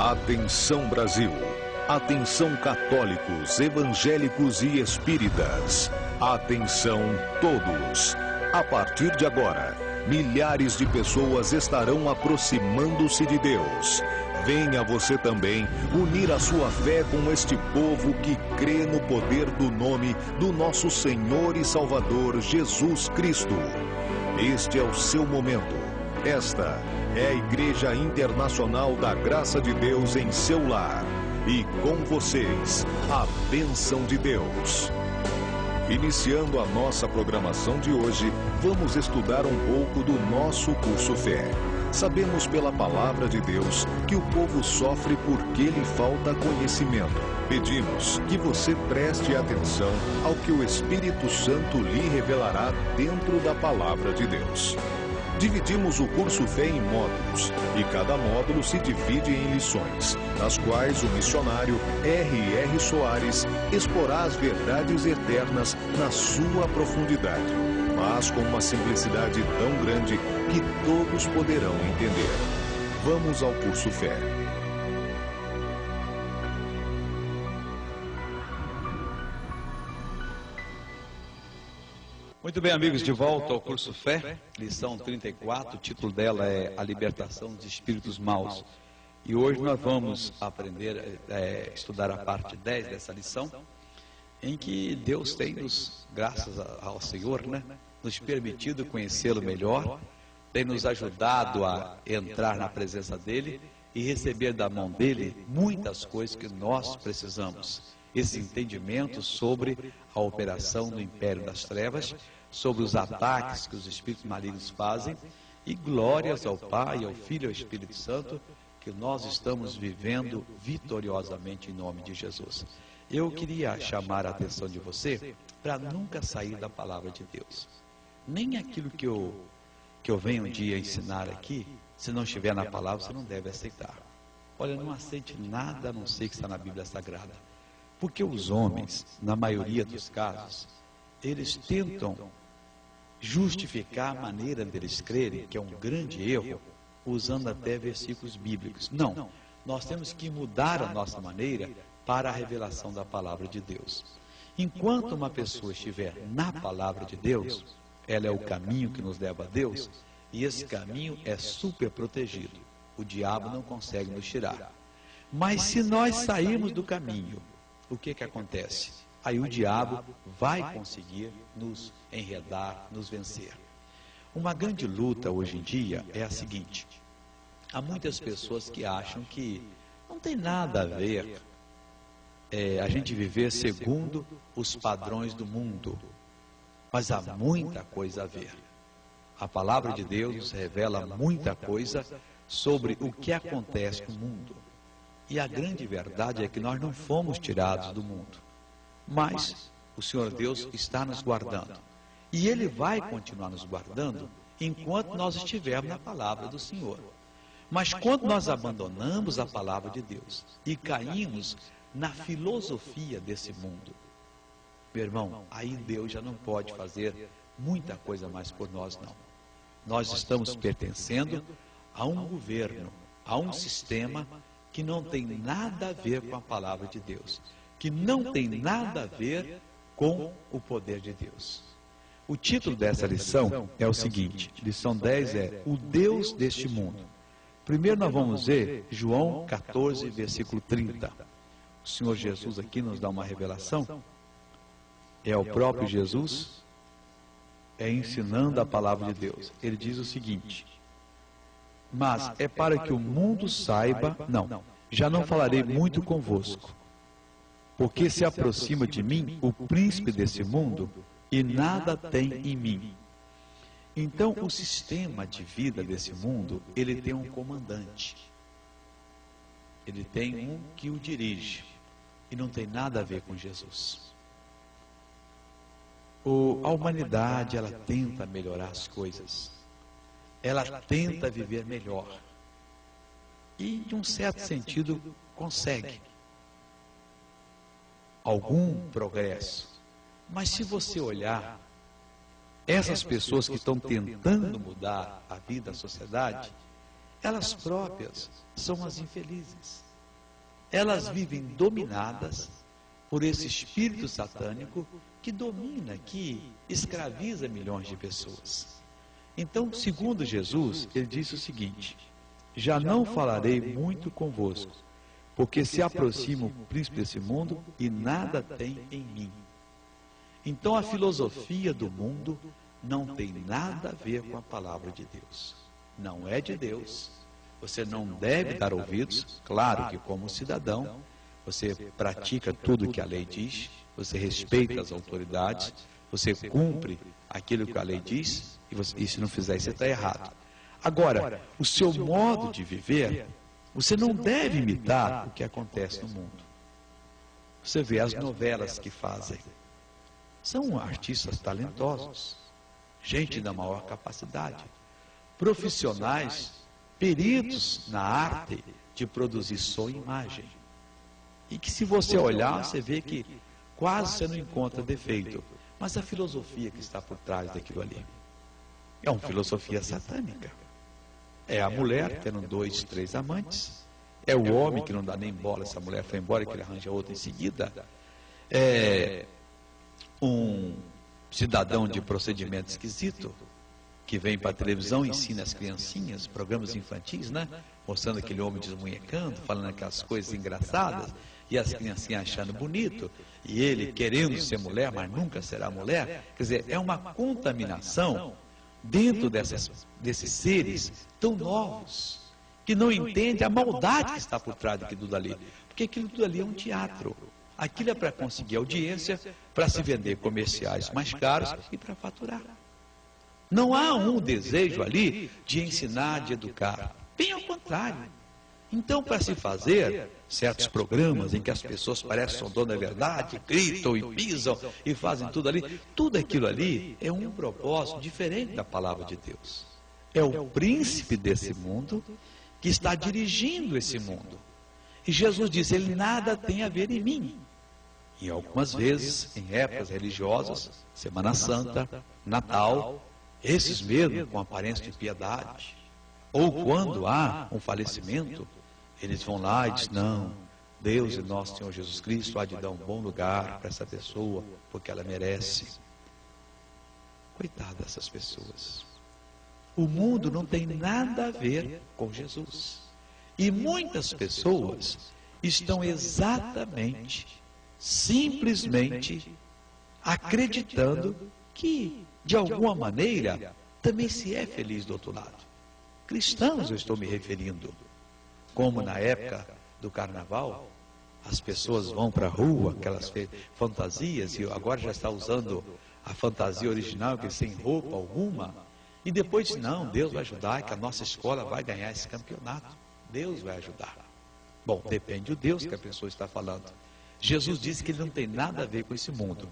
Atenção Brasil, atenção católicos, evangélicos e espíritas, atenção todos. A partir de agora, milhares de pessoas estarão aproximando-se de Deus. Venha você também unir a sua fé com este povo que crê no poder do nome do nosso Senhor e Salvador Jesus Cristo. Este é o seu momento. Esta é a Igreja Internacional da Graça de Deus em seu lar. E com vocês, a bênção de Deus. Iniciando a nossa programação de hoje, vamos estudar um pouco do nosso curso Fé. Sabemos pela palavra de Deus que o povo sofre porque lhe falta conhecimento. Pedimos que você preste atenção ao que o Espírito Santo lhe revelará dentro da palavra de Deus. Dividimos o curso Fé em módulos, e cada módulo se divide em lições, nas quais o missionário R.R. Soares exporá as verdades eternas na sua profundidade, mas com uma simplicidade tão grande que todos poderão entender. Vamos ao curso Fé. Muito bem, amigos, de volta ao curso Fé, lição 34, o título dela é A Libertação dos Espíritos Maus. E hoje nós vamos aprender, estudar a parte 10 dessa lição, em que Deus tem nos, graças ao Senhor, nos permitido conhecê-lo melhor, tem nos ajudado a entrar na presença dEle e receber da mão dEle muitas coisas que nós precisamos. Esse entendimento sobre a operação do Império das Trevas, sobre os ataques que os espíritos malignos fazem, e glórias ao Pai, ao Filho e ao Espírito Santo, que nós estamos vivendo vitoriosamente em nome de Jesus. Eu queria chamar a atenção de você para nunca sair da palavra de Deus. Nem aquilo que eu venho um dia ensinar aqui, se não estiver na palavra, você não deve aceitar. Olha, não aceite nada a não ser que está na Bíblia Sagrada. Porque os homens, na maioria dos casos, eles tentam justificar a maneira deles crerem, que é um grande erro, usando até versículos bíblicos. Não, nós temos que mudar a nossa maneira para a revelação da palavra de Deus. Enquanto uma pessoa estiver na palavra de Deus, ela é o caminho que nos leva a Deus, e esse caminho é super protegido. O diabo não consegue nos tirar. Mas se nós sairmos do caminho, o que acontece? Aí o diabo vai conseguir nos enredar, nos vencer. Uma grande luta hoje em dia é a seguinte: há muitas pessoas que acham que não tem nada a ver a gente viver segundo os padrões do mundo, mas há muita coisa a ver. A palavra de Deus nos revela muita coisa sobre o que acontece no mundo. E a grande verdade é que nós não fomos tirados do mundo, mas o Senhor Deus está nos guardando. E Ele vai continuar nos guardando enquanto nós estivermos na palavra do Senhor. Mas quando nós abandonamos a palavra de Deus e caímos na filosofia desse mundo, meu irmão, aí Deus já não pode fazer muita coisa mais por nós, não. Nós estamos pertencendo a um governo, a um sistema que não tem nada a ver com a palavra de Deus, que não tem nada a ver com o poder de Deus. O título dessa lição é o seguinte, lição 10 é O Deus deste mundo. Primeiro nós vamos ver João 14, versículo 30. O Senhor Jesus aqui nos dá uma revelação, é o próprio Jesus, ensinando a palavra de Deus. Ele diz o seguinte: mas é para que o mundo saiba, não, já não falarei muito convosco, porque se aproxima de mim o príncipe desse mundo e nada tem em mim. Então, o sistema de vida desse mundo, ele tem um comandante, ele tem um que o dirige, e não tem nada a ver com Jesus. A humanidade, ela tenta melhorar as coisas, ela tenta viver melhor, e de um certo sentido consegue algum progresso. Mas se você olhar, essas pessoas que estão tentando mudar a vida, a sociedade, elas próprias são as infelizes. elas vivem dominadas por esse espírito satânico que domina, que escraviza milhões de pessoas. Então, segundo Jesus, ele disse o seguinte: já não falarei muito convosco, porque se aproxima o príncipe desse mundo e nada tem em mim. Então, a filosofia do mundo não tem nada a ver com a palavra de Deus. Não é de Deus. Você não deve dar ouvidos. Claro que, como cidadão, você pratica tudo o que a lei diz, você respeita as autoridades, você cumpre aquilo que a lei diz, e se não fizer isso, você está errado. Agora, o seu modo de viver, você não deve imitar o que acontece no mundo. Você vê as novelas que fazem. São artistas talentosos, gente da maior capacidade, profissionais, peritos na arte de produzir som e imagem. E que se você olhar, você vê que quase você não encontra defeito. Mas a filosofia que está por trás daquilo ali é uma filosofia satânica. É a mulher tendo 2, 3 amantes. É o homem que não dá nem bola, essa mulher foi embora, que ele arranja outra em seguida. É um cidadão de procedimento esquisito, que vem para a televisão, ensina as criancinhas, programas infantis, né? Mostrando aquele homem desmunhecando, falando aquelas coisas engraçadas, e as criancinhas achando bonito, e ele querendo ser mulher, mas nunca será mulher. Quer dizer, é uma contaminação dentro desses seres tão novos, que não entendem a maldade que está por trás daquilo tudo ali. Porque aquilo tudo ali é um teatro. Aquilo é para conseguir audiência, para se vender comerciais mais caros e para faturar. Não há um desejo ali de ensinar, de educar. Bem ao contrário. Então, para se fazer certos programas em que as pessoas parecem que são donas da verdade, gritam e pisam e fazem tudo aquilo ali é um propósito diferente da palavra de Deus. É o príncipe desse mundo que está dirigindo esse mundo. E Jesus disse, ele nada tem a ver em mim. E algumas vezes, em épocas religiosas, Semana Santa, Natal, esses mesmo com aparência de piedade, ou quando há um falecimento, eles vão lá e dizem, não, Deus e nosso Senhor Jesus Cristo há de dar um bom lugar para essa pessoa, porque ela merece. Coitada dessas pessoas. O mundo não tem nada a ver com Jesus. E muitas pessoas estão exatamente, simplesmente, acreditando que, de alguma maneira, também se é feliz do outro lado. Cristãos eu estou me referindo. Como na época do carnaval, as pessoas vão para a rua, aquelas fantasias, e agora já está usando a fantasia original, que é sem roupa alguma, e depois, não, Deus vai ajudar, que a nossa escola vai ganhar esse campeonato. Deus vai ajudar. Bom, depende do Deus que a pessoa está falando. Jesus disse que ele não tem nada a ver com esse mundo.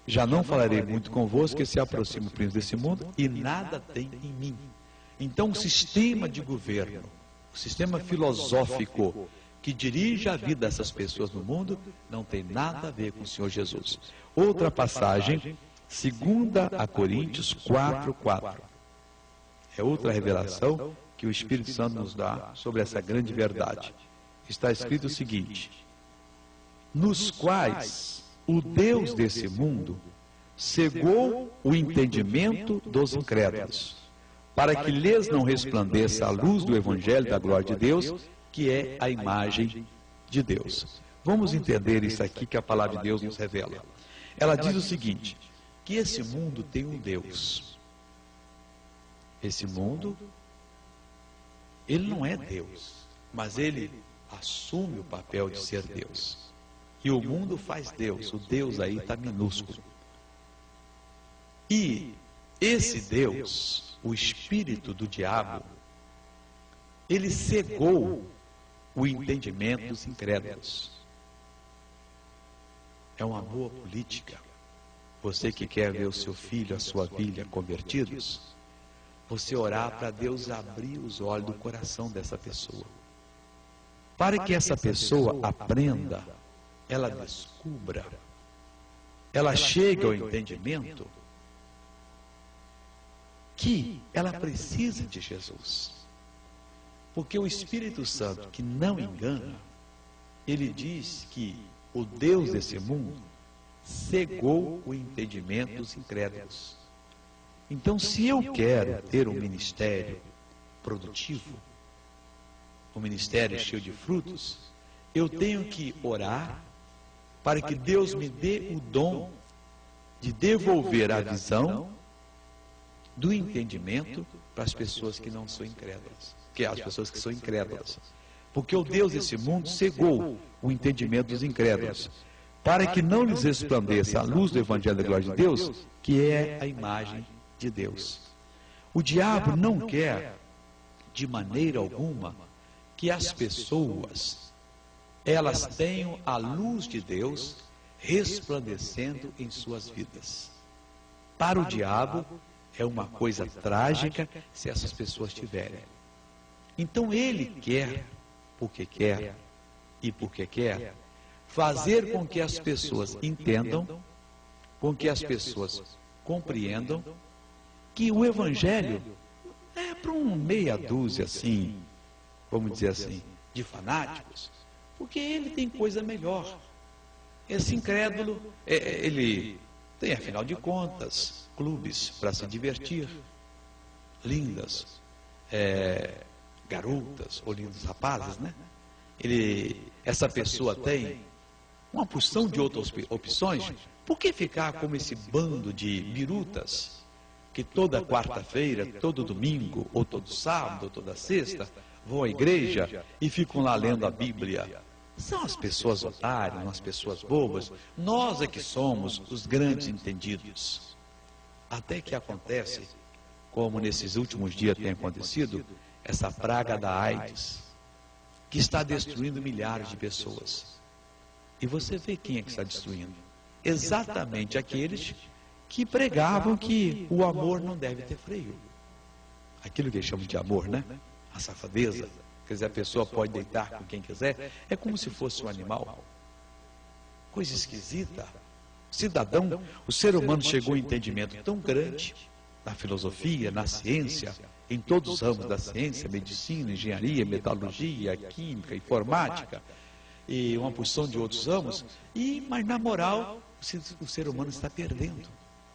Já não falarei muito convosco, que se aproxima o príncipe desse mundo, e nada tem em mim. Então, o sistema de governo, o sistema filosófico que dirige a vida dessas pessoas no mundo, não tem nada a ver com o Senhor Jesus. Outra passagem, 2 Coríntios 4:4. É outra revelação que o Espírito Santo nos dá sobre essa grande verdade. Está escrito o seguinte, nos quais o Deus desse mundo cegou o entendimento dos incrédulos, para que lhes não resplandeça a luz do Evangelho da glória de Deus, que é a imagem de Deus. Vamos entender isso aqui que a palavra de Deus nos revela. Ela diz o seguinte, que esse mundo tem um Deus. Esse mundo, ele não é Deus, mas ele assume o papel de ser Deus. E o mundo faz Deus, o Deus aí está minúsculo. E esse Deus, o espírito do diabo, ele cegou o entendimento dos incrédulos. É uma boa política. Você que quer ver o seu filho, a sua filha convertidos, você orar para Deus abrir os olhos do coração dessa pessoa. Para que essa pessoa aprenda, ela descubra, ela chegue ao entendimento que ela precisa de Jesus. Porque o Espírito Santo, que não engana, ele diz que o Deus desse mundo cegou o entendimento dos incrédulos. Então, se eu quero ter um ministério produtivo, um ministério cheio de frutos, eu tenho que orar para que Deus me dê o dom de devolver a visão do entendimento para as pessoas que não são incrédulas, as pessoas que são incrédulas. Porque o Deus desse mundo cegou o entendimento dos incrédulos, para que não lhes resplandeça a luz do Evangelho da Glória de Deus, que é a imagem de Deus. O diabo não quer, de maneira alguma, que as pessoas, elas tenham a luz de Deus resplandecendo em suas vidas. Para o diabo, é uma coisa trágica se essas pessoas tiverem. Então ele quer, porque quer e porque quer, fazer com que as pessoas entendam, com que as pessoas compreendam que o Evangelho é para um meia dúzia, assim, vamos dizer assim, de fanáticos, porque ele tem coisa melhor. Esse incrédulo, ele tem, afinal de contas, clubes para se divertir, lindas garotas ou lindos rapazes, né? Essa pessoa tem uma porção de outras opções. Por que ficar como esse bando de birutas que toda quarta-feira, todo domingo, ou todo sábado, ou toda sexta, vão à igreja e ficam lá lendo a Bíblia? São as pessoas otárias, as pessoas bobas. Nós é que somos os grandes entendidos. Até que acontece, como nesses últimos dias tem acontecido, essa praga da AIDS, que está destruindo milhares de pessoas. E você vê quem é que está destruindo? Exatamente aqueles que pregavam que o amor não deve ter freio. Aquilo que eles chamam de amor, né? A safadeza. Quer dizer, a pessoa pode deitar com quem quiser. É como se fosse um animal. Coisa esquisita. Cidadão, o ser humano chegou a um entendimento tão grande na filosofia, na ciência, em todos os ramos da ciência, medicina, engenharia, metalurgia, química, informática, e uma porção de outros ramos, mas na moral, o ser humano está perdendo.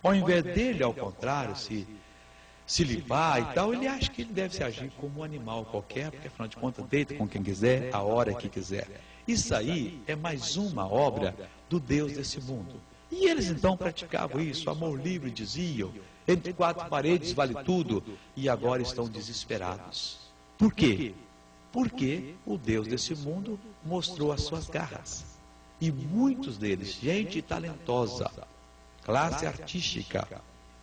Ao invés dele, ao contrário, se limpar e tal, ele acha que ele deve se agir como um animal qualquer, porque afinal de contas deita com quem quiser, a hora que quiser. Isso aí é mais uma obra do Deus desse mundo. E eles então praticavam isso, amor livre, diziam, entre quatro paredes vale tudo, e agora estão desesperados. Por quê? Porque o Deus desse mundo mostrou as suas garras. E muitos deles, gente talentosa, classe artística,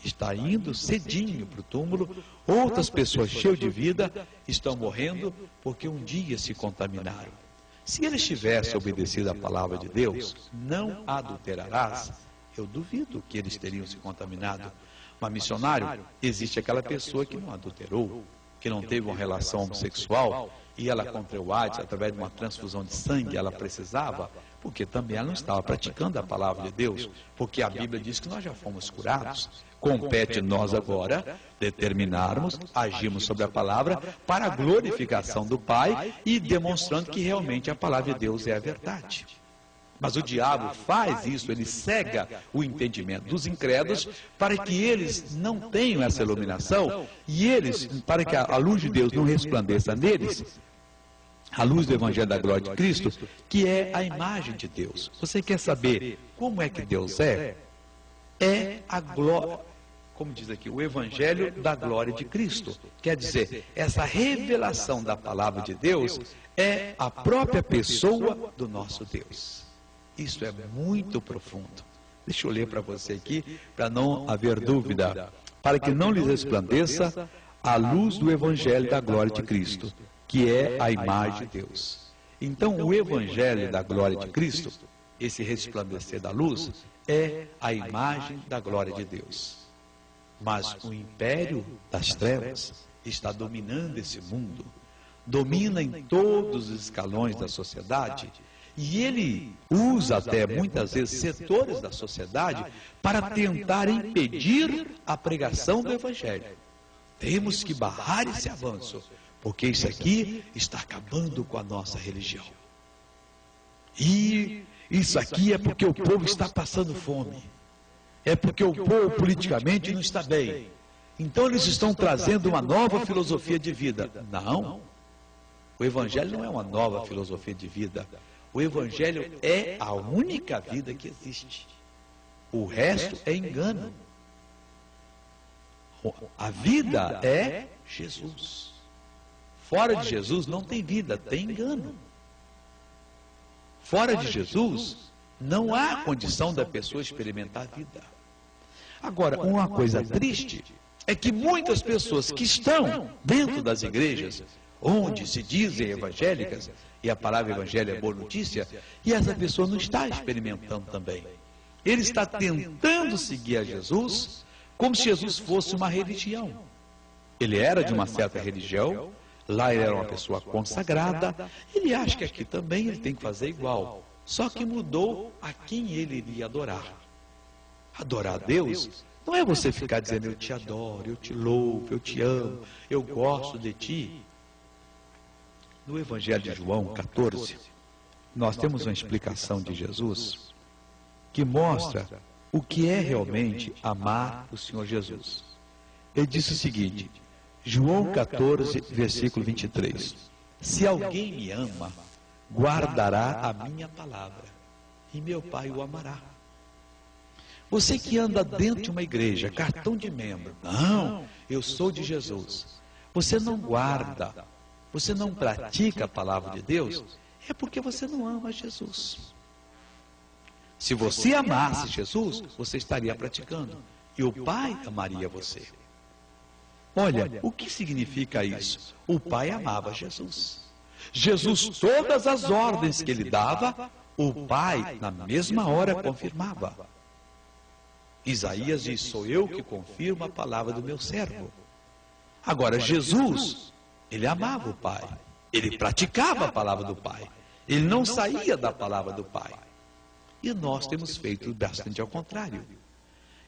está indo cedinho para o túmulo. Outras pessoas cheias de vida estão morrendo porque um dia se contaminaram. Se eles tivessem obedecido a palavra de Deus, não adulterarás, eu duvido que eles teriam se contaminado. Mas missionário, existe aquela pessoa que não adulterou, que não teve uma relação homossexual, e ela contraiu AIDS através de uma transfusão de sangue, ela precisava, porque também ela não estava praticando a palavra de Deus, porque a Bíblia diz que nós já fomos curados. Compete nós agora determinarmos, agirmos sobre a palavra para a glorificação do Pai e demonstrando que realmente a palavra de Deus é a verdade. Mas o diabo faz isso, ele cega o entendimento dos incrédulos para que eles não tenham essa iluminação e eles, para que a luz de Deus não resplandeça neles, a luz do Evangelho da Glória de Cristo, que é a imagem de Deus. Você quer saber como é que Deus é? É a glória, como diz aqui, o Evangelho da Glória de Cristo. Quer dizer, essa revelação da palavra de Deus é a própria pessoa do nosso Deus. Isso é muito profundo. Deixa eu ler para você aqui, para não haver dúvida. Para que não lhes resplandeça a luz do Evangelho da Glória de Cristo, que é a imagem de Deus. Então, o Evangelho da Glória de Cristo, esse resplandecer da luz, é a imagem da glória de Deus. Mas o império das trevas está dominando esse mundo, domina em todos os escalões da sociedade, e ele usa até muitas vezes setores da sociedade para tentar impedir a pregação do Evangelho. Temos que barrar esse avanço, porque isso aqui está acabando com a nossa religião. E isso aqui é porque o povo está passando fome. É porque o povo politicamente não está bem. Então eles estão trazendo uma nova filosofia de vida. Não. O Evangelho não é uma nova filosofia de vida. O Evangelho é a única vida que existe. O resto é engano. A vida é Jesus. Fora de Jesus não tem vida, tem engano. Fora de Jesus não há condição da pessoa experimentar a vida. Agora, uma coisa triste é que muitas pessoas que estão dentro das igrejas, onde se dizem evangélicas, e a palavra evangelho é boa notícia, e essa pessoa não está experimentando também. Ele está tentando seguir a Jesus como se Jesus fosse uma religião. Ele era de uma certa religião, lá ele era uma pessoa consagrada, ele acha que aqui também ele tem que fazer igual, só que mudou a quem ele iria adorar. Adorar a Deus não é você ficar dizendo eu te adoro, eu te louvo, eu te amo, eu gosto de ti. No Evangelho de João 14, nós temos uma explicação de Jesus que mostra o que é realmente amar o Senhor Jesus. Ele disse o seguinte, João 14, versículo 23, se alguém me ama, guardará a minha palavra, e meu Pai o amará. Você que anda dentro de uma igreja, cartão de membro, não, eu sou de Jesus, você não guarda, você não pratica a palavra de Deus, é porque você não ama Jesus. Se você amasse Jesus, você estaria praticando, e o Pai amaria você. Olha, o que significa isso? O Pai amava Jesus. Jesus, todas as ordens que ele dava, o Pai, na mesma hora, confirmava. Isaías diz, sou eu que confirmo a palavra do meu servo. Agora, Jesus, ele amava o Pai. Ele praticava a palavra do Pai. Ele não saía da palavra do Pai. E nós temos feito bastante ao contrário.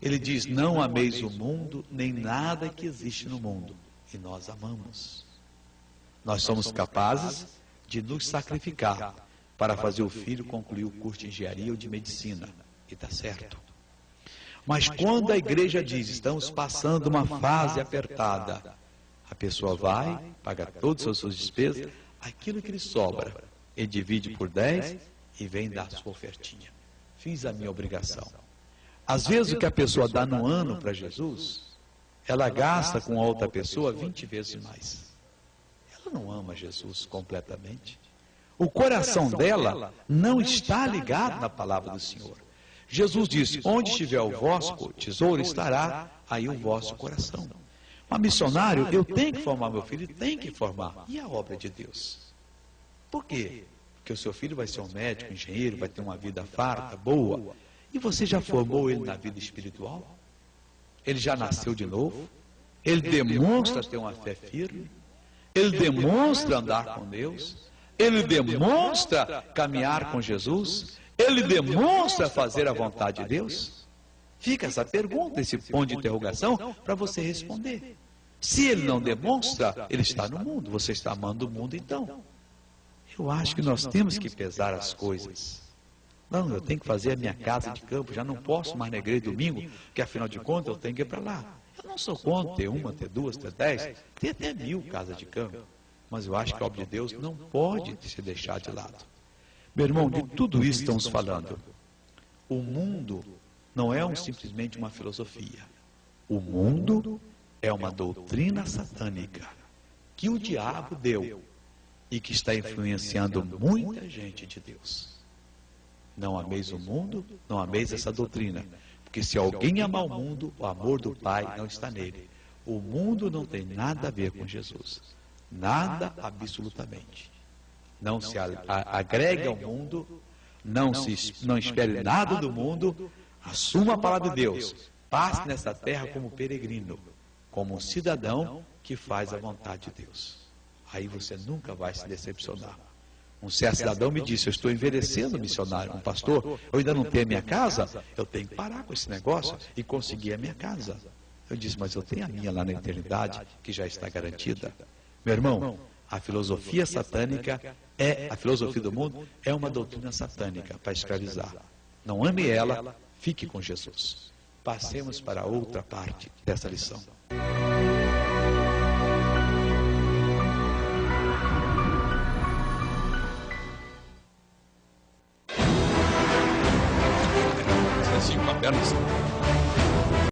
Ele diz, não ameis o mundo, nem nada que existe no mundo. E nós amamos. Nós somos capazes de nos sacrificar para fazer o filho concluir o curso de engenharia ou de medicina. E está certo. Mas quando a igreja diz, estamos passando uma fase apertada, a pessoa vai, paga todas as suas despesas, aquilo que lhe sobra, ele divide por 10 e vem dar sua ofertinha. Fiz a minha obrigação. Às vezes o que a pessoa dá no ano para Jesus, ela gasta com a outra pessoa 20 vezes mais. Ela não ama Jesus completamente. O coração dela não está ligado na palavra do Senhor. Jesus disse, onde estiver o vosso tesouro, estará aí o vosso coração. Mas missionário, eu tenho que formar meu filho, tem que formar. E a obra de Deus? Por quê? Porque o seu filho vai ser um médico, um engenheiro, vai ter uma vida farta, boa. E você já formou ele na vida espiritual? Ele já nasceu de novo? Ele demonstra ter uma fé firme? Ele demonstra andar com Deus? Ele demonstra caminhar com Jesus? Ele demonstra fazer a vontade de Deus? Fica essa pergunta, esse ponto de interrogação, para você responder. Se ele não demonstra, ele está no mundo. Você está amando o mundo, então. Eu acho que nós temos que pesar as coisas. Não, eu tenho que fazer a minha casa de campo, já não posso mais na igreja domingo, porque afinal de contas eu tenho que ir para lá. Eu não sou contra ter uma, ter duas, ter 10, ter até 1000 casas de campo. Mas eu acho que a obra de Deus não pode se deixar de lado. Meu irmão, de tudo isso estamos falando. O mundo não é simplesmente uma filosofia. O mundo é uma doutrina satânica que o diabo deu e que está influenciando muita gente de Deus. Não ameis o mundo, não ameis essa doutrina. Porque se alguém amar o mundo, o amor do Pai não está nele. O mundo não tem nada a ver com Jesus. Nada absolutamente. Não se agregue ao mundo, não espere nada do mundo, assuma a palavra de Deus, passe nessa terra como peregrino, como um cidadão que faz a vontade de Deus. Aí você nunca vai se decepcionar. Um certo cidadão me disse, eu estou envelhecendo, missionário, um pastor, eu ainda não tenho a minha casa, eu tenho que parar com esse negócio e conseguir a minha casa. Eu disse, mas eu tenho a minha lá na eternidade, que já está garantida. Meu irmão, a filosofia satânica A filosofia do mundo é uma doutrina satânica para escravizar. Não ame ela, fique com Jesus. Passemos para a outra parte dessa lição. Assim, com a perna